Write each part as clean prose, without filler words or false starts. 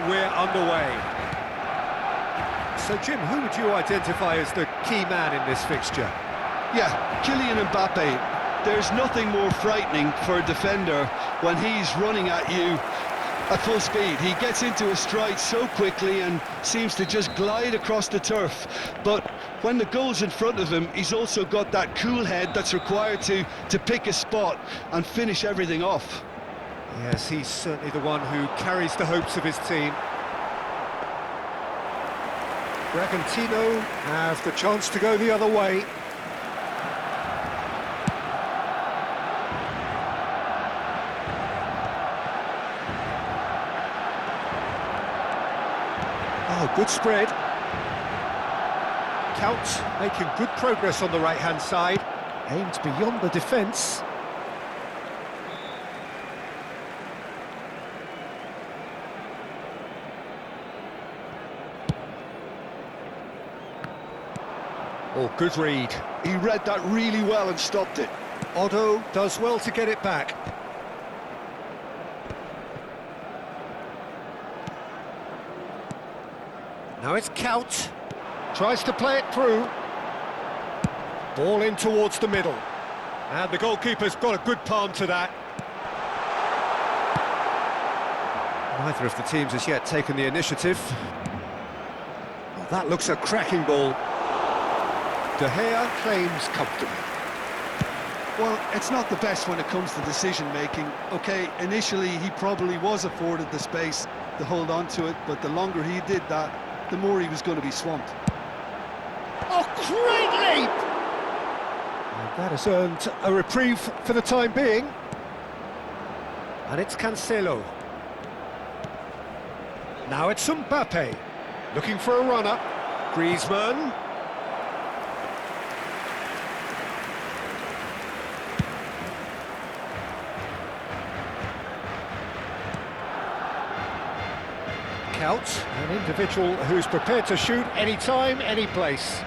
we're underway. So, Jim, who would you identify as the key man in this fixture? Yeah, Kylian Mbappe. There's nothing more frightening for a defender when he's running at you at full speed. He gets into a stride so quickly and seems to just glide across the turf. But when the goal's in front of him, he's also got that cool head that's required to pick a spot and finish everything off. Yes, he's certainly the one who carries the hopes of his team. Bragantino have the chance to go the other way. Oh, good spread. Count making good progress on the right-hand side. Aimed beyond the defence. Oh, good read. He read that really well and stopped it. Otto does well to get it back. Now it's Count. Tries to play it through. Ball in towards the middle. And the goalkeeper's got a good palm to that. Neither of the teams has yet taken the initiative. Well, that looks a cracking ball. De Gea claims comfortably. Well, it's not the best when it comes to decision-making. OK, initially he probably was afforded the space to hold on to it, but the longer he did that, the more he was going to be swamped. Oh, great leap! And that has earned a reprieve for the time being. And it's Cancelo. Now it's Mbappe, looking for a runner. Griezmann. Count, an individual who's prepared to shoot any time, any place.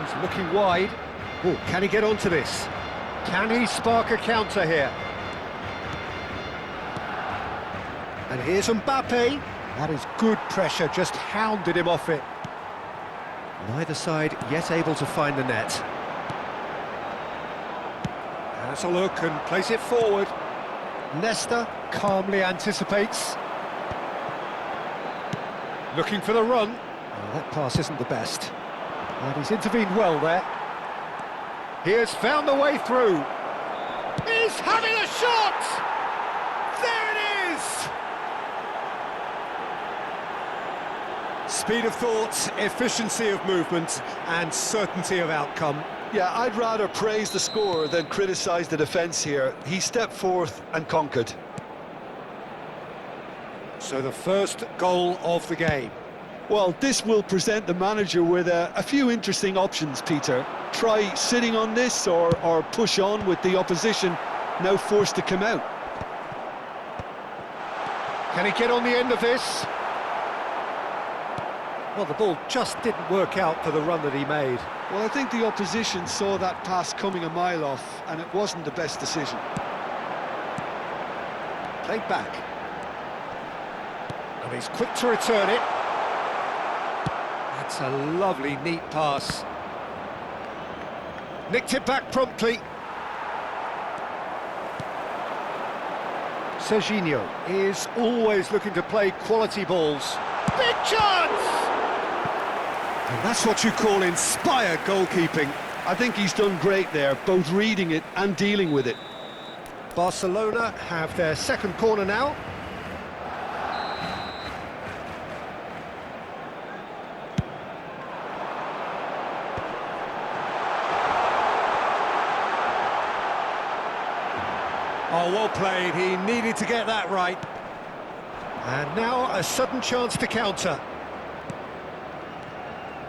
He's looking wide. Oh, can he get onto this? Can he spark a counter here? And here's Mbappe. That is good pressure, just hounded him off it. Neither side yet able to find the net. Has a look and plays it forward. Nesta calmly anticipates. Looking for the run. Oh, that pass isn't the best. And he's intervened well there. He has found the way through. He's having a shot! There it is! Speed of thought, efficiency of movement, and certainty of outcome. Yeah, I'd rather praise the scorer than criticise the defence here. He stepped forth and conquered. So the first goal of the game. Well, this will present the manager with a few interesting options, Peter. Try sitting on this or push on with the opposition now forced to come out. Can he get on the end of this? Well, the ball just didn't work out for the run that he made. Well, I think the opposition saw that pass coming a mile off, and it wasn't the best decision. Played back. And he's quick to return it. That's a lovely, neat pass. Nicked it back promptly. Serginho is always looking to play quality balls. Big chance! And that's what you call inspired goalkeeping. I think he's done great there, both reading it and dealing with it. Barcelona have their second corner now. Oh, well played. He needed to get that right. And now a sudden chance to counter.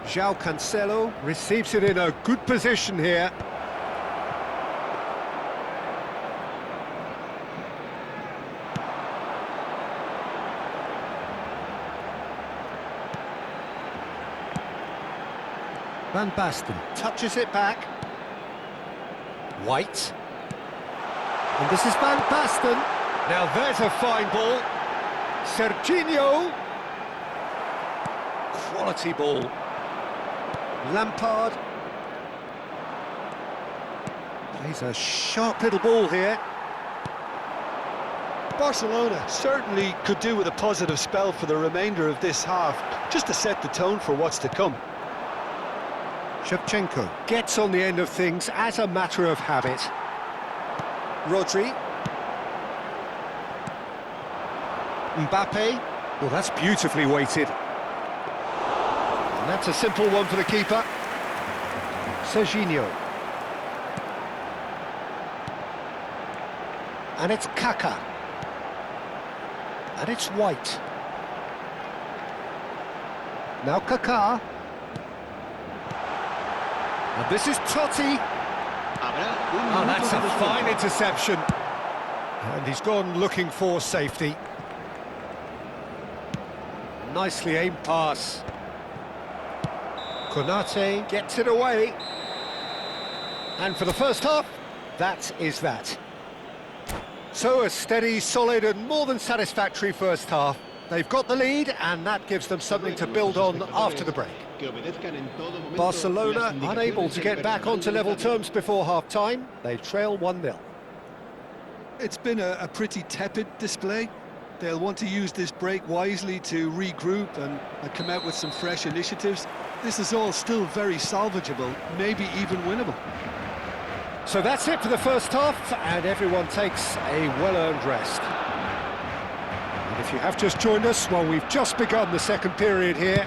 João Cancelo receives it in a good position here. Van Basten touches it back. White. And this is Van Basten. Now there's a fine ball. Serginho. Quality ball. Lampard. Plays a sharp little ball here. Barcelona certainly could do with a positive spell for the remainder of this half, just to set the tone for what's to come. Shevchenko gets on the end of things as a matter of habit. Rodri. Mbappe. Well, that's beautifully weighted. And that's a simple one for the keeper. Serginho. And it's Kaká. And it's White. Now Kaká. And this is Totti. Oh, that's a fine interception. And he's gone looking for safety. Nicely aimed pass. Konate gets it away. And for the first half, that is that. So a steady, solid and more than satisfactory first half. They've got the lead and that gives them something to build on after the break. Barcelona unable to get back onto level terms before half-time. They trail 1-0. It's been a pretty tepid display. They'll want to use this break wisely to regroup and come out with some fresh initiatives. This is all still very salvageable, maybe even winnable. So that's it for the first half, and everyone takes a well-earned rest. And if you have just joined us, well, we've just begun the second period here.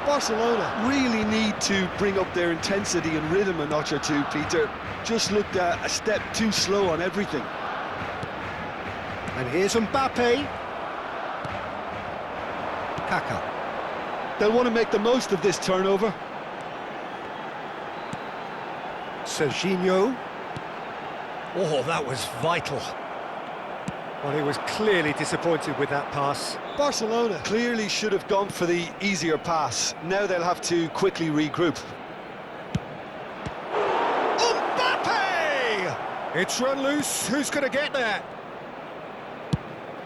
Barcelona really need to bring up their intensity and rhythm a notch or two, Peter. Just looked a step too slow on everything. And here's Mbappe. Kaká. They'll want to make the most of this turnover. Serginho. Oh, that was vital. Well, he was clearly disappointed with that pass. Barcelona clearly should have gone for the easier pass. Now they'll have to quickly regroup. Mbappe! It's run loose. Who's going to get there?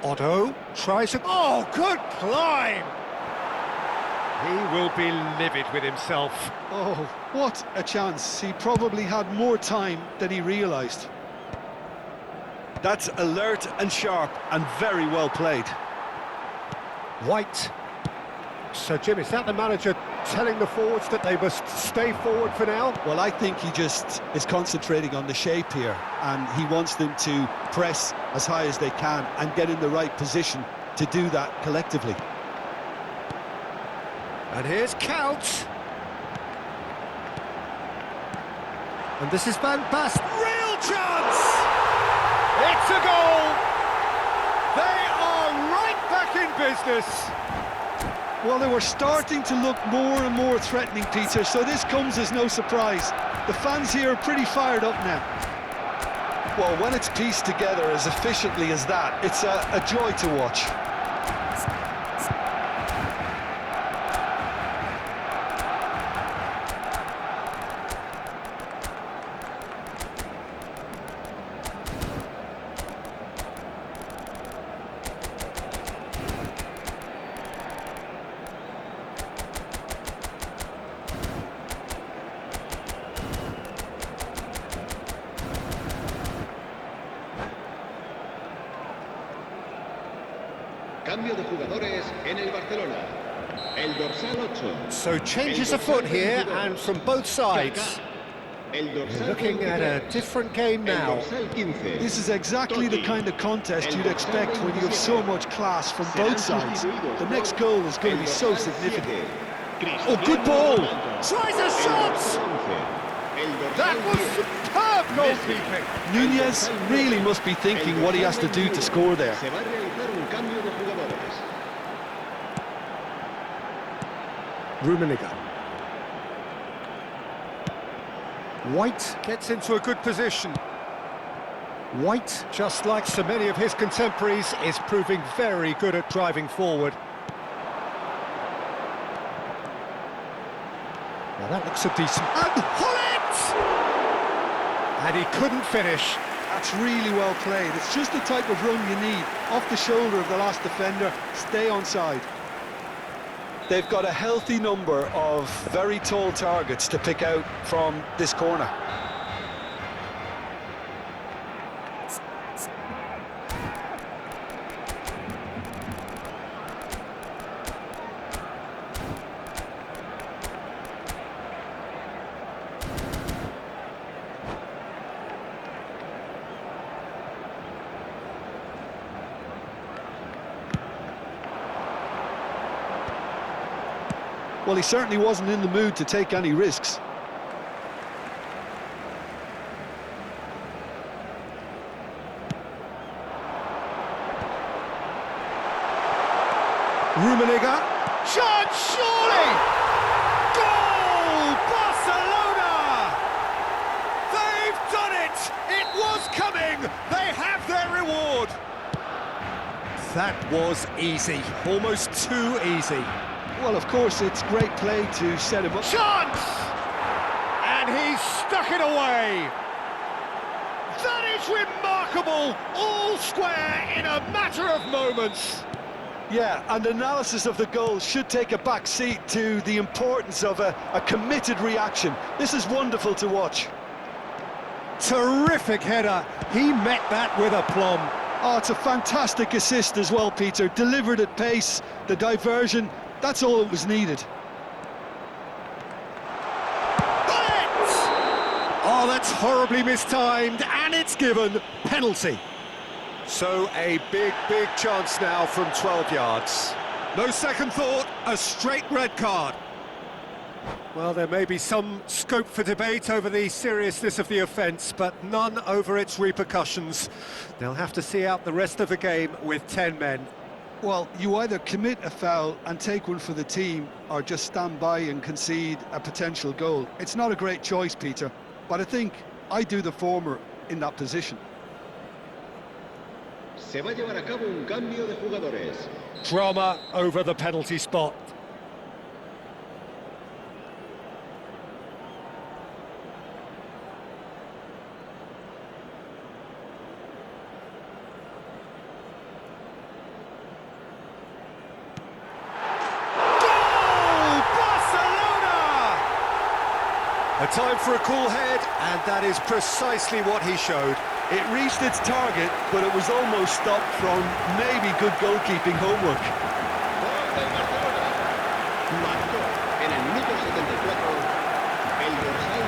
Otto tries to... Oh, good climb! He will be livid with himself. Oh, what a chance. He probably had more time than he realised. That's alert and sharp and very well played. White. So, Jim, is that the manager telling the forwards that they must stay forward for now? Well, I think he just is concentrating on the shape here, and he wants them to press as high as they can and get in the right position to do that collectively. And here's Couch. And this is Van Basten. Real chance! It's a goal! They are right back in business. Well, they were starting to look more and more threatening, Peter, so this comes as no surprise. The fans here are pretty fired up now. Well, when it's pieced together as efficiently as that, it's a joy to watch. Cambio de jugadores en el Barcelona. El dorsal 8. So changes afoot here and from both sides. We're looking at a different game now. This is exactly the kind of contest you'd expect when you have so much class from both sides. The next goal is going to be so significant. Oh, good ball! Tries a shot! That was superb goalkeeping! Nunez really must be thinking what he has to do to score there. Rummenigge. White gets into a good position. White, just like so many of his contemporaries, is proving very good at driving forward. Now that looks a decent... And Hullet! And he couldn't finish. That's really well played. It's just the type of run you need. Off the shoulder of the last defender, stay onside. They've got a healthy number of very tall targets to pick out from this corner. Well, he certainly wasn't in the mood to take any risks. Rummenigge, chance surely! Goal! Barcelona! They've done it! It was coming! They have their reward! That was easy, almost too easy. Well, of course, it's great play to set him up. Chance! And he's stuck it away! That is remarkable! All square in a matter of moments! Yeah, and analysis of the goal should take a back seat to the importance of a committed reaction. This is wonderful to watch. Terrific header. He met that with aplomb. Oh, it's a fantastic assist as well, Peter. Delivered at pace, the diversion, that's all that was needed. Oh, that's horribly mistimed, and it's given. Penalty. So a big chance now from 12 yards. No second thought, a straight red card. Well, there may be some scope for debate over the seriousness of the offence, but none over its repercussions. They'll have to see out the rest of the game with 10 men. Well, you either commit a foul and take one for the team, or just stand by and concede a potential goal. It's not a great choice, Peter, but I think I do the former in that position. Se va a llevar a cabo un cambio de jugadores. Drama over the penalty spot. A time for a cool head, and that is precisely what he showed. It reached its target, but it was almost stopped from maybe good goalkeeping homework. Gol del Barcelona. Marcó en el minuto 74 el dorsal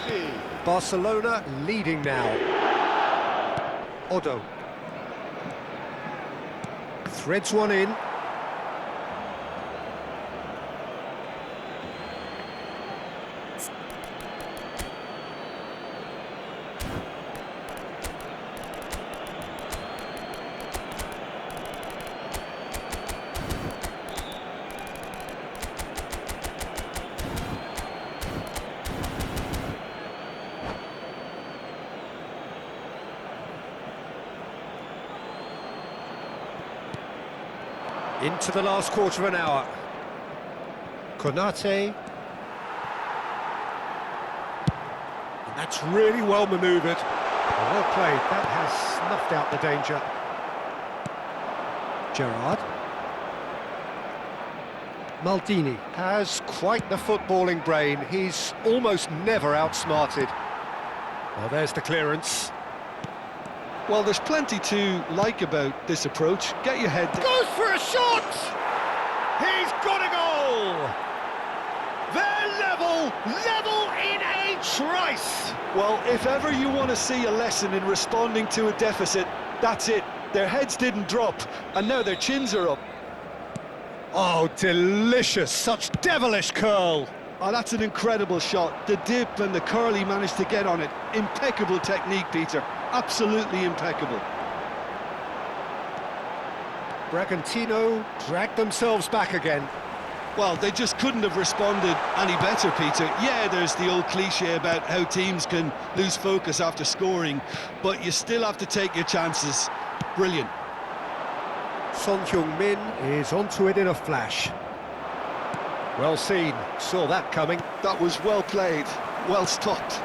10. Messi. Barcelona leading now. Otto. Threads one in. Into the last quarter of an hour. Konate. And that's really well manoeuvred. Well played. That has snuffed out the danger. Gerrard. Maldini has quite the footballing brain. He's almost never outsmarted. Well, there's the clearance. Well, there's plenty to like about this approach. Get your head down. Goes for a shot! He's got a goal! They're level in a trice! Well, if ever you want to see a lesson in responding to a deficit, that's it. Their heads didn't drop, and now their chins are up. Oh, delicious! Such devilish curl! Oh, that's an incredible shot. The dip and the curl he managed to get on it. Impeccable technique, Peter. Absolutely impeccable. Bragantino dragged themselves back again. Well, they just couldn't have responded any better, Peter. Yeah, there's the old cliche about how teams can lose focus after scoring, but you still have to take your chances. Brilliant. Son Heung-min is onto it in a flash. Well seen, saw that coming. That was well played, well stopped.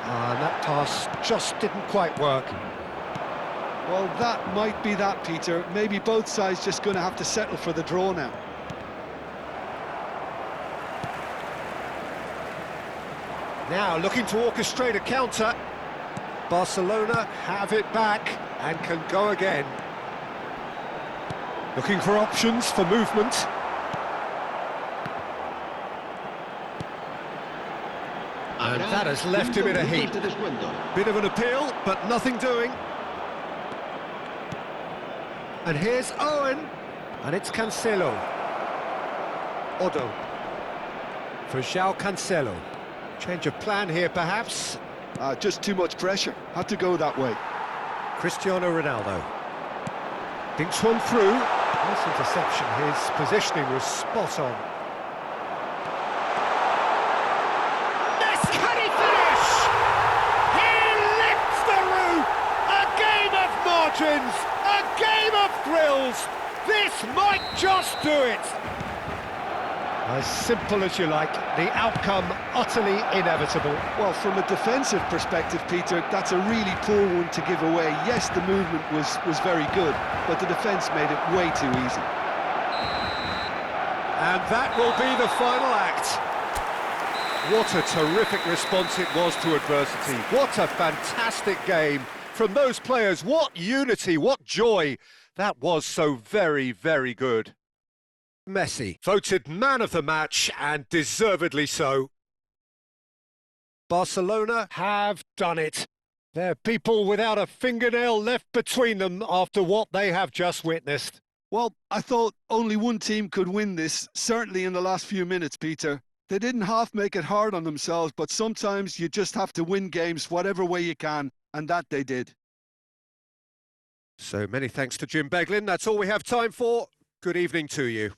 And that pass just didn't quite work. Well, that might be that, Peter. Maybe both sides just going to have to settle for the draw now. Now looking to orchestrate a counter. Barcelona have it back and can go again. Looking for options for movement. And that has left him in a heap. Bit of an appeal, but nothing doing. And here's Owen. And it's Cancelo. Odo. For João Cancelo. Change of plan here, perhaps. Just too much pressure. Had to go that way. Cristiano Ronaldo. Dinks one through. Nice interception. His positioning was spot on. This can he finish? He lifts the roof. A game of margins. A game of thrills. This might just do it. As simple as you like, the outcome utterly inevitable. Well, from a defensive perspective, Peter, that's a really poor one to give away. Yes, the movement was very good, but the defence made it way too easy. And that will be the final act. What a terrific response it was to adversity. What a fantastic game from those players. What unity, what joy. That was so very, very good. Messi, voted man of the match, and deservedly so. Barcelona have done it. They're people without a fingernail left between them after what they have just witnessed. Well, I thought only one team could win this, certainly in the last few minutes, Peter. They didn't half make it hard on themselves, but sometimes you just have to win games whatever way you can, and that they did. So many thanks to Jim Beglin. That's all we have time for. Good evening to you.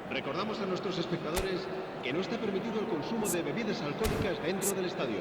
Recordamos a nuestros espectadores que no está permitido el consumo de bebidas alcohólicas dentro del estadio.